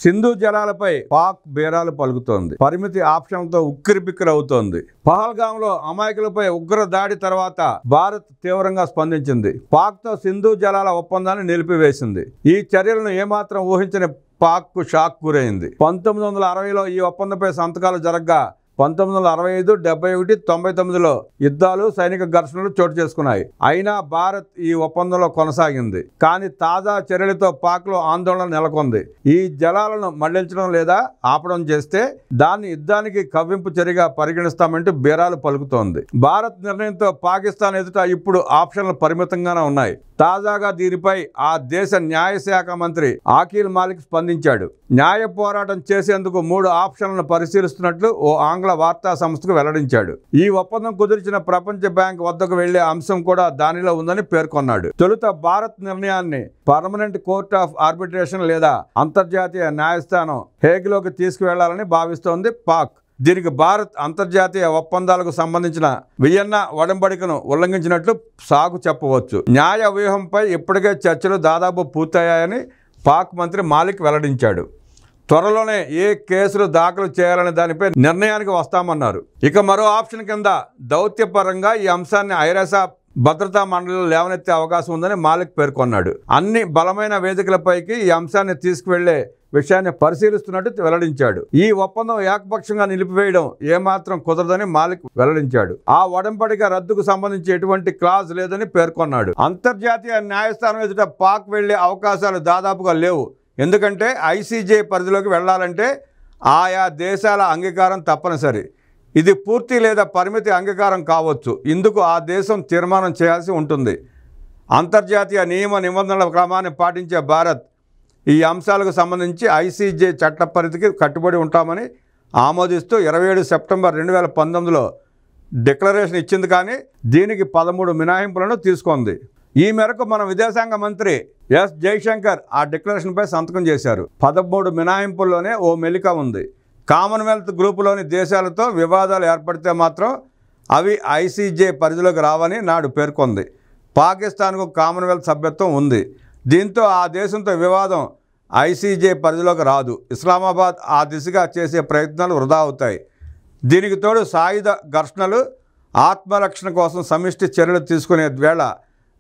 సింధు జలాలపై పాక్ బేరాలు పలుకుతోంది. పరిమితి ఆప్షన్తో ఉక్కిరిబిక్కిరవుతోంది. పహల్గాంలో అమాయకులపై ఉగ్ర దాడి తర్వాత భారత్ తీవ్రంగా స్పందించింది. పాక్తో సింధు జలాల ఒప్పందాన్ని నిలిపివేసింది. ఈ చర్యలను ఏమాత్రం ఊహించని పాక్కు షాక్ గురైంది. 1960లో ఈ ఒప్పందంపై సంతకాలు జరగ్గా 1965, 71, 99లో యుద్ధాలు, సైనిక ఘర్షణలు చోటు చేసుకున్నాయి. అయినా భారత్ ఈ ఒప్పందంలో కొనసాగింది. కానీ తాజా చర్యలతో పాక్లో ఆందోళన నెలకొంది. ఈ జలాలను మళ్లించడం లేదా ఆపడం చేస్తే దాన్ని యుద్ధానికి కవ్వింపు చర్యగా పరిగణిస్తామంటూ బేరాలు పలుకుతోంది. భారత్ నిర్ణయంతో పాకిస్తాన్ ఎదుట ఇప్పుడు ఆప్షన్లు పరిమితంగానే ఉన్నాయి. తాజాగా దీనిపై ఆ దేశ న్యాయశాఖ మంత్రి అఖిల్ మాలిక్ స్పందించాడు. న్యాయ పోరాటం చేసేందుకు 3 ఆప్షన్లను పరిశీలిస్తున్నట్లు ఓ ఆంగ్ల వార్తా సంస్థకు వెల్లడించాడు. ఈ ఒప్పందం కుదిర్చిన ప్రపంచ బ్యాంక్ వద్దకు వెళ్లే అంశం కూడా దానిలో ఉందని పేర్కొన్నాడు. తొలుత భారత్ నిర్ణయాన్ని పర్మనెంట్ కోర్ట్ ఆఫ్ ఆర్బిట్రేషన్ లేదా అంతర్జాతీయ న్యాయస్థానం హేగ్లోకి తీసుకువెళ్లాలని భావిస్తోంది పాక్. దీనికి భారత్ అంతర్జాతీయ ఒప్పందాలకు సంబంధించిన వియన్నా ఒడంబడికను ఉల్లంఘించినట్లు సాగు చెప్పవచ్చు. న్యాయ వ్యూహంపై ఇప్పటికే చర్చలు దాదాపు పూర్తయ్యాయని పాక్ మంత్రి మాలిక్ వెల్లడించాడు. త్వరలోనే ఏ కేసులు దాఖలు చేయాలనే దానిపై నిర్ణయానికి వస్తామన్నారు. ఇక మరో ఆప్షన్ కింద దౌత్యపరంగా ఈ అంశాన్ని ఐరాస భద్రతా మండలిలో లేవనెత్తే అవకాశం ఉందని మాలిక్ పేర్కొన్నాడు. అన్ని బలమైన వేదికలపైకి ఈ అంశాన్ని తీసుకువెళ్లే విషయాన్ని పరిశీలిస్తున్నట్టు వెల్లడించాడు. ఈ ఒప్పందం ఏకపక్షంగా నిలిపివేయడం ఏమాత్రం కుదరదని మాలిక్ వెల్లడించాడు. ఆ ఒడంబడిక రద్దుకు సంబంధించి ఎటువంటి క్లాజ్ లేదని పేర్కొన్నాడు. అంతర్జాతీయ న్యాయస్థానం ఎదుట పాక్ వెళ్లే అవకాశాలు దాదాపుగా లేవు. ఎందుకంటే ఐసీజే పరిధిలోకి వెళ్లాలంటే ఆయా దేశాల అంగీకారం తప్పనిసరి. ఇది పూర్తి లేదా పరిమితి అంగీకారం కావచ్చు. ఇందుకు ఆ దేశం తీర్మానం చేయాల్సి ఉంటుంది. అంతర్జాతీయ నియమ నిబంధనల క్రమాన్ని పాటించే భారత్ ఈ అంశాలకు సంబంధించి ఐసీజే చట్ట పరిధికి కట్టుబడి ఉంటామని ఆమోదిస్తూ 27 సెప్టెంబర్ 2019లో డిక్లరేషన్ ఇచ్చింది. కానీ దీనికి 13 మినహాయింపులను తీసుకుంది. ఈ మేరకు మన విదేశాంగ మంత్రి ఎస్ జైశంకర్ ఆ డిక్లరేషన్పై సంతకం చేశారు. 13 మినహాయింపుల్లోనే ఓ మెలిక ఉంది. కామన్వెల్త్ గ్రూపులోని దేశాలతో వివాదాలు ఏర్పడితే మాత్రం అవి ఐసీజే పరిధిలోకి రావని నాడు పేర్కొంది. పాకిస్తాన్కు కామన్వెల్త్ సభ్యత్వం ఉంది. దీంతో ఆ దేశంతో వివాదం ఐసీజే పరిధిలోకి రాదు. ఇస్లామాబాద్ ఆ దిశగా చేసే ప్రయత్నాలు వృధా అవుతాయి. దీనికి తోడు సాయుధ ఘర్షణలు, ఆత్మరక్షణ కోసం సమిష్టి చర్యలు తీసుకునే వేళ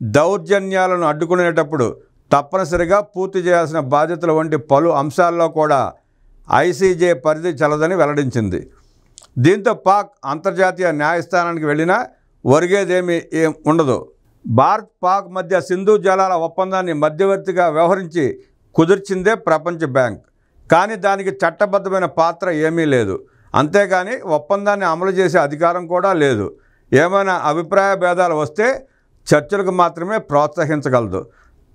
దౌర్జన్యాలను అడ్డుకునేటప్పుడు తప్పనిసరిగా పూర్తి చేయాల్సిన బాధ్యతల వంటి పలు అంశాల్లో కూడా ఐసీజే పరిధి చల్లదని వెల్లడించింది. దీంతో పాక్ అంతర్జాతీయ న్యాయస్థానానికి వెళ్ళినా ఒరిగేదేమీ ఉండదు. భారత్ పాక్ మధ్య సింధు జలాల ఒప్పందాన్ని మధ్యవర్తిగా వ్యవహరించి కుదిర్చిందే ప్రపంచ బ్యాంక్. కానీ దానికి చట్టబద్ధమైన పాత్ర ఏమీ లేదు. అంతేగాని ఒప్పందాన్ని అమలు చేసే అధికారం కూడా లేదు. ఏమైనా అభిప్రాయ భేదాలు వస్తే చర్చలకు మాత్రమే ప్రోత్సహించగలదు.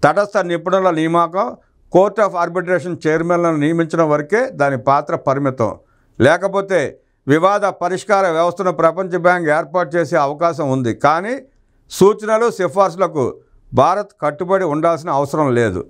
తటస్థ నిపుణుల నియామకం, కోర్ట్ ఆఫ్ ఆర్బిట్రేషన్ చైర్మన్లను నియమించడం వరకే దాని పాత్ర పరిమితం. లేకపోతే వివాద పరిష్కార వ్యవస్థను ప్రపంచ బ్యాంక్ ఏర్పాటు చేసే అవకాశం ఉంది. కానీ సూచనలు, సిఫార్సులకు భారత్ కట్టుబడి ఉండాల్సిన అవసరం లేదు.